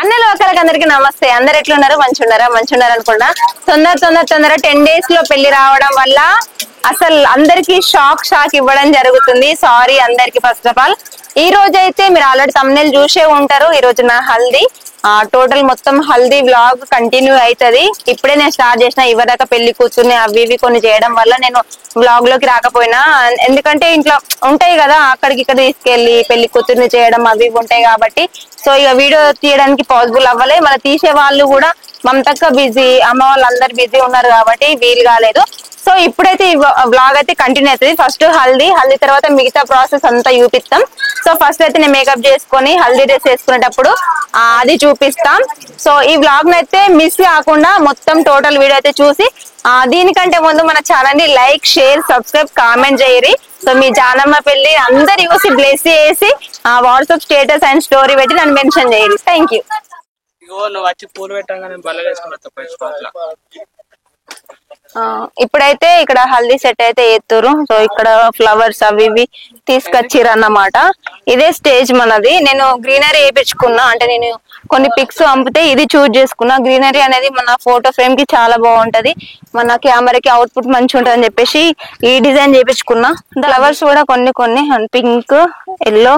అన్నలు ఒకరికి అందరికి నమస్తే. అందరు ఎట్లున్నారు? మంచి ఉన్నారు అనుకున్నా. తొందర 10 days లో పెళ్లి రావడం వల్ల అసలు అందరికి షాక్ ఇవ్వడం జరుగుతుంది. సారీ అందరికి. ఫస్ట్ ఆఫ్ ఆల్ ఈ రోజు అయితే మీరు ఆల్రెడీ thumbnail చూసే ఉంటారు. ఈ రోజు నా హల్దీ టోటల్ మొత్తం హల్దీ వ్లాగ్ కంటిన్యూ అవుతుంది. ఇప్పుడే నేను స్టార్ట్ చేసిన. ఇవరిదాకా పెళ్లి కూర్చుని అవి ఇవి కొన్ని చేయడం వల్ల నేను వ్లాగ్ లోకి రాకపోయినా, ఎందుకంటే ఇంట్లో ఉంటాయి కదా అక్కడికి ఇక్కడ తీసుకెళ్లి పెళ్లి కూతుర్ని చేయడం అవి ఇవి ఉంటాయి కాబట్టి. సో ఇక వీడియో తీయడానికి పాసిబుల్ అవ్వలే. మన తీసే వాళ్ళు కూడా మమతక్క బిజీ, అమ్మ వాళ్ళు అందరు బిజీ ఉన్నారు కాబట్టి వీలు కాలేదు. సో ఇప్పుడైతే ఈ వ్లాగ్ అయితే కంటిన్యూ అవుతుంది. ఫస్ట్ హల్దీ తర్వాత మిగతా ప్రాసెస్ అంతా చూపిస్తాం. సో ఫస్ట్ అయితే నేను మేకప్ చేసుకొని హల్దీ డ్రెస్ వేసుకునేటప్పుడు అది చూపిస్తాం. సో ఈ వ్లాగ్ అయితే మిస్ కాకుండా మొత్తం టోటల్ వీడియో అయితే చూసి దీనికంటే ముందు మన ఛానల్ ని లైక్, షేర్, సబ్స్క్రైబ్, కామెంట్ చేయరి. సో మీ జానమ్మ పెళ్లి అందరు చూసి బ్లెస్ చేసి వాట్సాప్ స్టేటస్ అండ్ స్టోరీ పెట్టి నన్ను మెన్షన్ చేయరు. Thank you. ఇప్పుడైతే ఇక్కడ హల్దీ సెట్ అయితే ఎత్తురు. సో ఇక్కడ ఫ్లవర్స్ అవి ఇవి తీసుకొచ్చిర్రు అన్నమాట. ఇదే స్టేజ్ మనది. నేను గ్రీనరీ వేయించుకున్నా, అంటే నేను కొన్ని పిక్స్ పంపితే ఇది చూజ్ చేసుకున్నా. గ్రీనరీ అనేది మన ఫోటో ఫ్రేమ్ కి చాలా బాగుంటది, మన కెమెరాకి అవుట్పుట్ మంచిగా ఉంటది అని చెప్పేసి ఈ డిజైన్ చేయించుకున్నా. ఫ్లవర్స్ కూడా కొన్ని పింక్, ఎల్లో,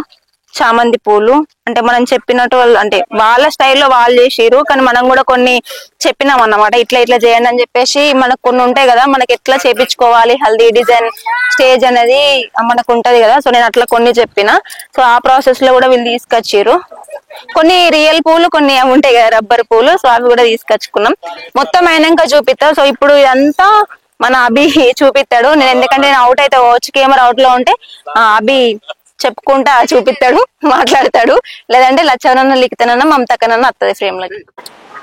చామంతి పూలు, అంటే మనం చెప్పినట్టు వాళ్ళు అంటే వాళ్ళ స్టైల్లో వాళ్ళు చేసిరు. కానీ మనం కూడా కొన్ని చెప్పినాం అన్నమాట, ఇట్లా చేయండి అని చెప్పేసి. మనకు కొన్ని ఉంటాయి కదా, మనకి ఎట్లా చేపించుకోవాలి హల్దీ డిజైన్ స్టేజ్ అనేది మనకు ఉంటది కదా. సో నేను అట్లా కొన్ని చెప్పిన. సో ఆ ప్రాసెస్ లో కూడా వీళ్ళు తీసుకొచ్చిరు. కొన్ని రియల్ పూలు, కొన్ని ఉంటాయి కదా రబ్బర్ పూలు. సో అవి కూడా తీసుకొచ్చుకున్నాం. మొత్తం అయినాక చూపిస్తా. సో ఇప్పుడు ఇదంతా మన అభి చూపిస్తాడు. నేను ఎందుకంటే నేను అవుట్ అయితే వచ్చు, కెమెరా అవుట్ లో ఉంటే అభి చెప్పుకుంటా చూపిస్తాడు, మాట్లాడతాడు. లేదంటే లచ్చనన్న, లిఖితనన్న, మమతక్కనన్న వస్తుంది ఫ్రేమ్ లోకి.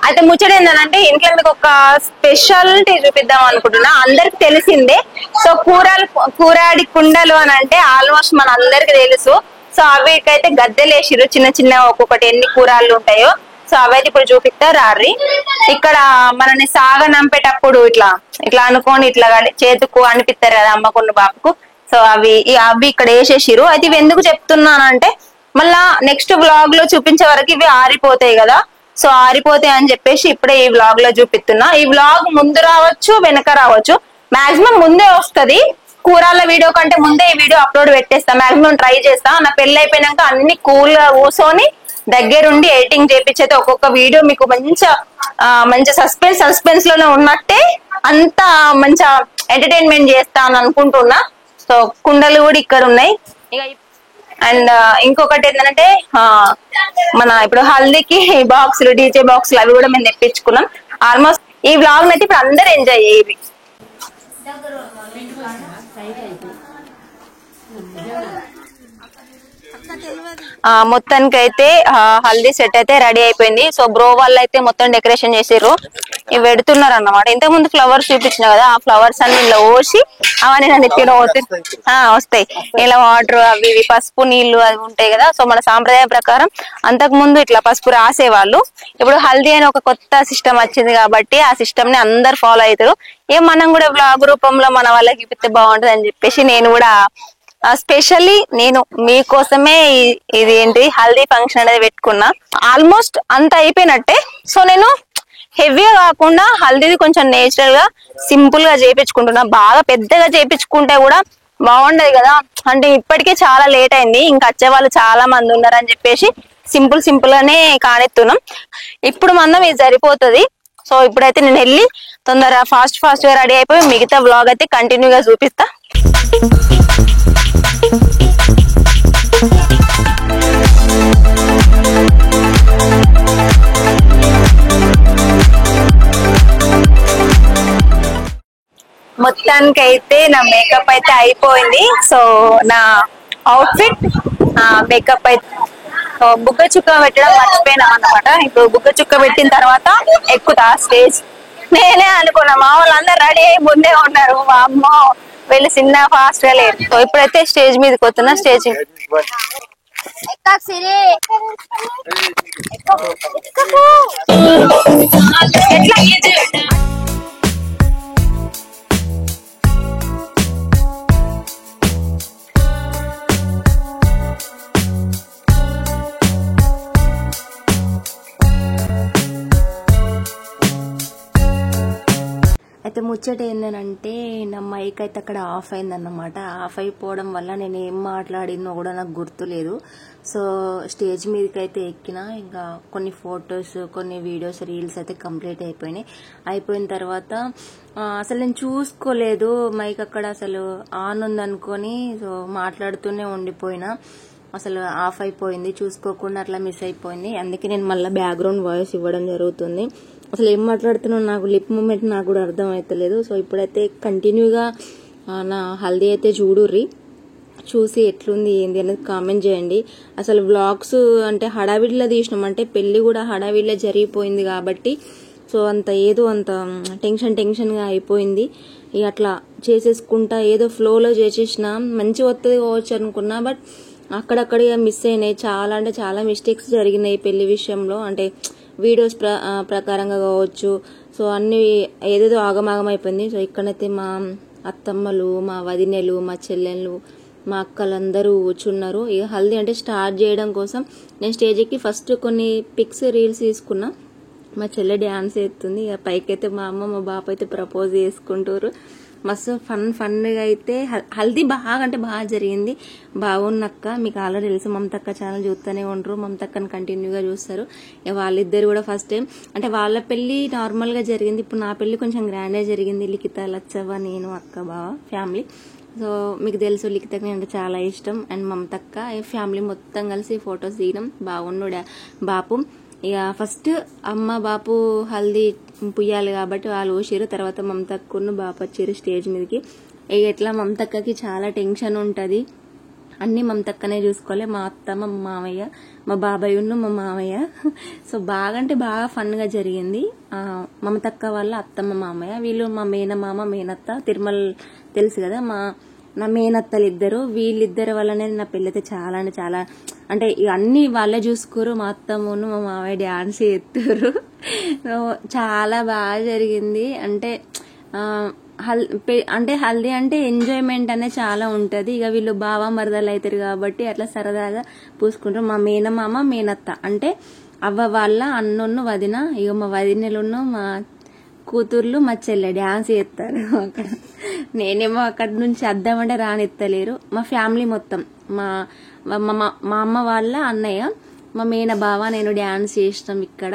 అయితే ముచ్చట ఏంటంటే ఇంట్లో మీకు ఒక స్పెషాలిటీ చూపిద్దాం అనుకుంటున్నా. అందరికి తెలిసిందే. సో కూరాడి కుండలు అని అంటే ఆల్మోస్ట్ మన అందరికి తెలుసు. సో అవికైతే గద్దెలు వేసిరు, చిన్న ఒక్కొక్కటి ఎన్ని కూరాళ్ళు ఉంటాయో. సో అవైతే ఇప్పుడు చూపిస్తా రారి. ఇక్కడ మనని సాగనంపేటప్పుడు ఇట్లా అనుకోని ఇట్లా చేతుకు అనిపిస్తారు కదా అమ్మకున్న బాబుకు. సో అవి ఇక్కడ వేసేసిరు. అయితే ఇవి ఎందుకు చెప్తున్నానంటే మళ్ళా నెక్స్ట్ వ్లాగ్ లో చూపించే వరకు ఇవి ఆరిపోతాయి కదా. సో ఆరిపోతాయి అని చెప్పేసి ఇప్పుడే ఈ వ్లాగ్ లో చూపిస్తున్నా. ఈ వ్లాగ్ ముందు రావచ్చు, వెనక రావచ్చు. మాక్సిమం ముందే వస్తుంది. కూరాల వీడియో కంటే ముందే ఈ వీడియో అప్లోడ్ పెట్టేస్తా. మాక్సిమం ట్రై చేస్తా. నా పెళ్లి అయిపోయినాక అన్ని కూల్ గా కూర్చొని దగ్గరుండి ఎడిటింగ్ చేపించైతే ఒక్కొక్క వీడియో మీకు మంచి సస్పెన్స్ లోనే ఉన్నట్టే అంత మంచి ఎంటర్టైన్మెంట్ చేస్తా అని అనుకుంటున్నా. సో కుండలు కూడా ఇక్కడ ఉన్నాయి. అండ్ ఇంకొకటి ఏంటంటే మన ఇప్పుడు హల్దీకి బాక్సులు, డీజే బాక్సులు అవి కూడా మేము తెప్పించుకున్నాం. ఆల్మోస్ట్ ఈ వ్లాగ్ అయితే ఇప్పుడు అందరు ఎంజాయ్ చేయాలి. మొత్తానికి అయితే హల్దీ సెట్ అయితే రెడీ అయిపోయింది. సో బ్రో వాళ్ళు అయితే మొత్తం డెకరేషన్ చేసిర్రు. ఇవి పెడుతున్నారు అన్నమాట. ఇంతకు ముందు ఫ్లవర్స్ చూపించిన కదా, ఆ ఫ్లవర్స్ అన్ని ఇలా పోసి అవన్నీ నన్ను ఎత్తిలో వస్తాయి. ఇలా వాటర్ అవి ఇవి పసుపు నీళ్లు అవి ఉంటాయి కదా. సో మన సాంప్రదాయ ప్రకారం అంతకు ముందు ఇట్లా పసుపు రాసేవాళ్ళు. ఇప్పుడు హల్దీ అని ఒక కొత్త సిస్టమ్ వచ్చింది కాబట్టి ఆ సిస్టమ్ ని అందరు ఫాలో అవుతారు. మనం కూడా బ్లాగ్ రూపంలో మన వాళ్ళకి చూపిస్తే బాగుంటది అని చెప్పేసి నేను కూడా స్పెషల్లీ నేను మీకోసమే ఇది ఏంటి హల్దీ ఫంక్షన్ అనేది పెట్టుకున్నా. ఆల్మోస్ట్ అంత అయిపోయినట్టే. సో నేను హెవీగా కాకుండా హల్దీది కొంచెం నేచురల్ గా సింపుల్ గా చేయించుకుంటున్నా. బాగా పెద్దగా చేయించుకుంటే కూడా బాగుండదు కదా. అంటే ఇప్పటికే చాలా లేట్ అయింది, ఇంకా వచ్చే వాళ్ళు చాలా మంది ఉన్నారు అని చెప్పేసి సింపుల్ గానే కానెత్తున్నాం. ఇప్పుడు మందం ఇది సరిపోతుంది. సో ఇప్పుడైతే నేను వెళ్ళి తొందర ఫాస్ట్ గా రెడీ అయిపోయి మిగతా వ్లాగ్ అయితే కంటిన్యూగా చూపిస్తా. మొత్తానికైతే నా మేకప్ అయితే అయిపోయింది. సో నా అవుట్ఫిట్ మేకప్ అయితే బుగ్గ చుక్క పెట్టడం మర్చిపోయినాం అన్నమాట. ఇప్పుడు బుగ్గ చుక్క పెట్టిన తర్వాత ఎక్కుతా స్టేజ్. నేనే అనుకున్నా మా వాళ్ళందరూ రెడీ అయ్యి ముందే ఉన్నారు. మా అమ్మ వీళ్ళు చిన్న ఫాస్ట్ గా లేదు. సో ఇప్పుడైతే స్టేజ్ మీదకి వస్తున్నా. స్టేజ్ అయితే ముచ్చట ఏంటంటే నా మైక్ అయితే అక్కడ ఆఫ్ అయిందన్నమాట. ఆఫ్ అయిపోవడం వల్ల నేను ఏం మాట్లాడినో కూడా నాకు గుర్తులేదు. సో స్టేజ్ మీదకి అయితే ఎక్కిన, ఇంకా కొన్ని ఫొటోస్, కొన్ని వీడియోస్, రీల్స్ అయితే కంప్లీట్ అయిపోయినాయి. అయిపోయిన తర్వాత అసలు నేను చూసుకోలేదు మైక్ అక్కడ అసలు ఆన్ ఉందనుకొని, సో మాట్లాడుతూనే ఉండిపోయినా. అసలు ఆఫ్ అయిపోయింది, చూసుకోకుండా అట్లా మిస్ అయిపోయింది. అందుకే నేను మళ్ళీ బ్యాక్గ్రౌండ్ వాయిస్ ఇవ్వడం జరుగుతుంది. అసలు ఏం మాట్లాడుతున్నాను నాకు లిప్ మూమెంట్ నాకు కూడా అర్థం అవుతలేదు. సో ఇప్పుడైతే కంటిన్యూగా నా హల్దీ అయితే చూడుర్రి, చూసి ఎట్లుంది ఏంది అనేది కామెంట్ చేయండి. అసలు వ్లాగ్స్ అంటే హడావిడిలో తీసినాం, అంటే పెళ్లి కూడా హడావిడిలో జరిగిపోయింది కాబట్టి సో అంత ఏదో అంత టెన్షన్గా అయిపోయింది. ఇక అట్లా చేసేసుకుంటా ఏదో ఫ్లోలో చేసేసిన మంచి వస్తుంది కావచ్చు అనుకున్నా, బట్ అక్కడక్కడ మిస్ అయినాయి. చాలా అంటే చాలా మిస్టేక్స్ జరిగినాయి పెళ్లి విషయంలో, అంటే వీడియోస్ ప్రకారంగా కావచ్చు. సో అన్ని ఏదేదో ఆగమాగం అయిపోయింది. సో ఇక్కడైతే మా అత్తమ్మలు, మా వదినెలు, మా చెల్లెళ్ళు, మా అక్కలందరూ కూర్చున్నారు. ఇక హల్దీ అంటే స్టార్ట్ చేయడం కోసం నేను స్టేజ్ ఎక్కి ఫస్ట్ కొన్ని పిక్స్, రీల్స్ తీసుకున్నా. మా చెల్లె డ్యాన్స్ చేస్తుంది. ఇక పైకైతే మా అమ్మ, మా బాప అయితే ప్రపోజ్ చేసుకుంటారు. మస్తు ఫన్గా అయితే హల్దీ బాగా అంటే బాగా జరిగింది. బాగున్నక్క, మీకు ఆల్రెడీ తెలుసు, మమతక్క ఛానల్ చూస్తూనే ఉంటారు, మమతక్కని కంటిన్యూగా చూస్తారు. వాళ్ళిద్దరు కూడా ఫస్ట్ టైం అంటే వాళ్ళ పెళ్లి నార్మల్ గా జరిగింది, ఇప్పుడు నా పెళ్లి కొంచెం గ్రాండ్ గా జరిగింది. లిఖిత, లచ్చవ్వ, నేను, అక్క, బావ ఫ్యామిలీ. సో మీకు తెలుసు లిఖితకి అంటే చాలా ఇష్టం. అండ్ మమతక్క ఫ్యామిలీ మొత్తం కలిసి ఫొటోస్ దిగినాం. బాగున్నాడు బాపు. ఇక ఫస్ట్ అమ్మ బాపు హల్దీ పుయ్యాలి కాబట్టి వాళ్ళు ఊసిరు. తర్వాత మమతక్కను బాపు వచ్చారు స్టేజ్ మీదకి. ఇక ఎట్లా మమతక్కకి చాలా టెన్షన్ ఉంటది, అన్ని మమతక్కనే చూసుకోవాలి. మా అత్తమ్మ, మా మామయ్య, మా బాబాయ్ మా మామయ్య. సో బాగా అంటే బాగా ఫన్ గా జరిగింది. మమతక్క వాళ్ళ అత్తమ్మ, మామయ్య, వీళ్ళు మా మేనమామ, మేనత్త. తిరుమల తెలుసు కదా, నా మేనత్తలు ఇద్దరు. వీళ్ళిద్దరి వల్లనే నా పెళ్ళైతే చాలా అంటే చాలా అంటే అన్ని వాళ్ళే చూసుకోరు. మా అత్తమ్మను మా మామయ్య డాన్స్ చేస్తారు. చాలా బాగా జరిగింది. అంటే హల్దీ అంటే ఎంజాయ్మెంట్ అనేది చాలా ఉంటది. ఇక వీళ్ళు బావ మరదలు అవుతారు కాబట్టి అట్లా సరదాగా పూసుకుంటారు. మా మేనమామ, మేనత్త అంటే అవ్వ వాళ్ళ అన్నను వదిన. ఇక మా వదినలును మా కూతుర్లు, మా చెల్లె డాన్స్ చేస్తారు అక్కడ. నేనేమో అక్కడ నుంచి అద్దామంటే రానిత్తలేరు. మా ఫ్యామిలీ మొత్తం, మా అమ్మ వాళ్ళ అన్నయ్య, మా మేన బావ, నేను డాన్స్ చేసినాం ఇక్కడ.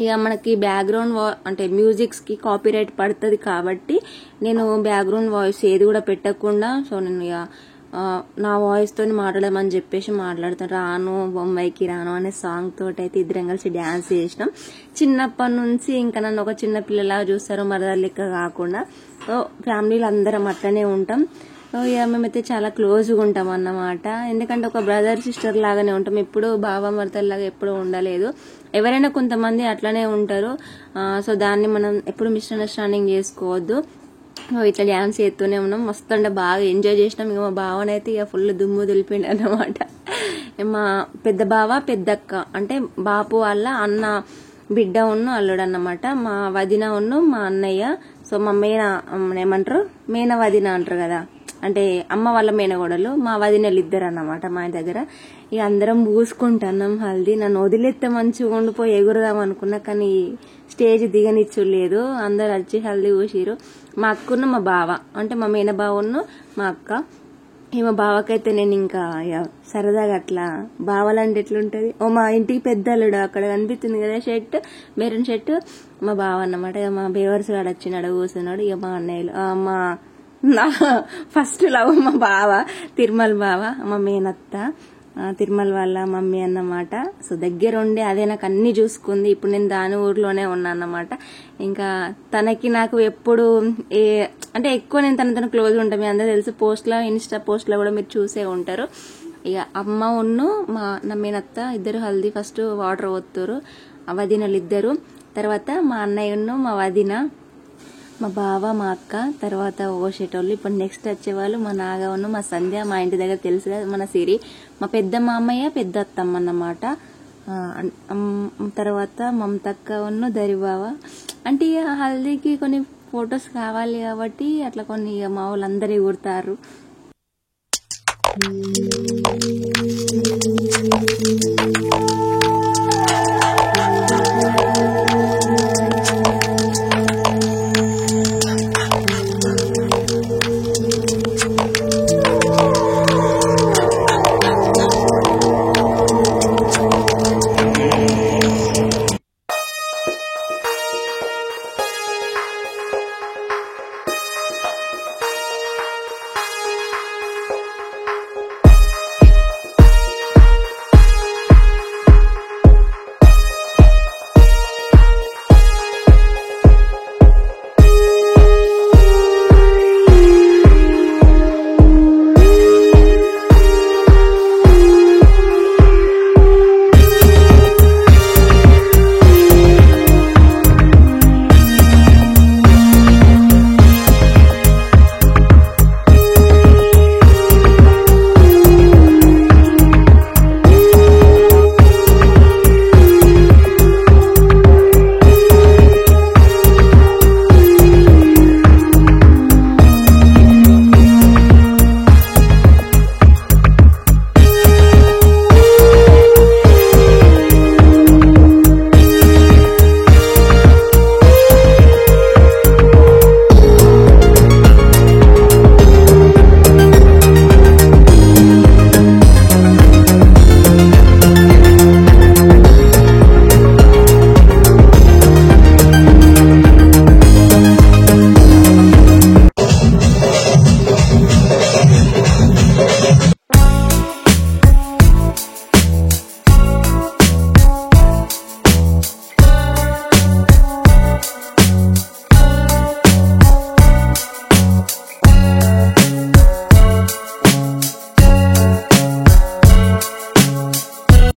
ఇక మనకి బ్యాక్గ్రౌండ్ అంటే మ్యూజిక్స్ కి కాపీరైట్ పడుతుంది కాబట్టి నేను బ్యాక్గ్రౌండ్ వాయిస్ ఏది కూడా పెట్టకుండా, సో నేను ఇక నా వాయిస్ తోని మాట్లాడమని చెప్పేసి మాట్లాడుతాను. రాను బొంబాయికి రాను అనే సాంగ్ తోటి అయితే ఇద్దరం కలిసి డాన్స్ చేసినాం. చిన్నప్పటి నుంచి ఇంకా నన్ను ఒక చిన్న పిల్లలాగా చూస్తారు, మరదలు లెక్క కాకుండా. సో ఫ్యామిలీలో అందరం అట్లనే ఉంటాం. సో ఇక మేమైతే చాలా క్లోజ్గా ఉంటాం అన్నమాట. ఎందుకంటే ఒక బ్రదర్ సిస్టర్ లాగానే ఉంటాం, ఎప్పుడు బావ మరదల్లాగా ఎప్పుడు ఉండలేదు. ఎవరైనా కొంతమంది అట్లనే ఉంటారు. సో దాన్ని మనం ఎప్పుడు మిస్అండర్స్టాండింగ్ చేసుకోవద్దు. ఇట్లా డాన్స్ చేస్తూనే ఉన్నాం, మస్తు అంటే బాగా ఎంజాయ్ చేసినాం. ఇక మా బావనైతే ఇక ఫుల్ దుమ్ము దులిపిండి అన్నమాట. మా పెద్ద బావ, పెద్దక్క అంటే బాపు వాళ్ళ అన్న బిడ్డ ఉన్ను అల్లుడు అన్నమాట. మా వదిన ఉన్ను మా అన్నయ్య. సో మా ఏమంటారు మేన వదిన అంటారు కదా, అంటే అమ్మ వాళ్ళ మేనగోడలు, మా వదినలు ఇద్దరు అన్నమాట మా దగ్గర. ఇక అందరం పూసుకుంటున్నాం హల్దీ. నన్ను వదిలేస్తే మంచిగా ఉండిపోయి ఎగురుదాం అనుకున్నా, కానీ స్టేజ్ దిగనిచ్చులేదు. అందరు వచ్చి హల్దీ పూసిరు. మా అక్కను మా బావ అంటే మా మేన బావను మా అక్క. మా బావకైతే నేను ఇంకా సరదాగా అట్లా బావాలంటే ఎట్లుంటది, ఓ మా ఇంటికి పెద్దలుడు అక్కడ కనిపిస్తుంది కదా షర్ట్, మెరూన్ షర్ట్, మా బావ అన్నమాట. మా బేవర్స్ గాడు వచ్చినాడు, కూర్చున్నాడు. ఇక మా అన్నయ్యలు, మా ఫస్ట్ లవ్ మా బావ, తిరుమల బావ, మా మేనత్త, తిరుమల వాళ్ళ మమ్మీ అన్నమాట. సో దగ్గరుండి అదే నాకు అన్ని చూసుకుంది. ఇప్పుడు నేను దాని ఊర్లోనే ఉన్నా అన్నమాట. ఇంకా తనకి నాకు ఎప్పుడు అంటే ఎక్కువ నేను తన క్లోజ్ ఉంటాను, మీ అందరూ తెలుసు. పోస్ట్లో, ఇన్స్టా పోస్ట్లో కూడా మీరు చూసే ఉంటారు. ఇక అమ్మ ఉన్ను నా మేనత్త ఇద్దరు హల్దీ ఫస్ట్ వాటర్ పోతారు, వదినలు ఇద్దరు. తర్వాత మా అన్నయ్యను, మా వదిన, మా బావ, మా అక్క, తర్వాత ఓసేటోళ్ళు. ఇప్పుడు నెక్స్ట్ వచ్చేవాళ్ళు మా నాగవను, మా సంధ్య, మా ఇంటి దగ్గర తెలుసు కదా మన సిరి, మా పెద్ద మామయ్య, పెద్ద అత్తమ్మ అన్నమాట. తర్వాత మమతక్కను, దరిబావ. అంటే హల్దీకి కొన్ని ఫొటోస్ కావాలి కాబట్టి అట్లా కొన్ని మా వాళ్ళందరూ ఎగురుతారు.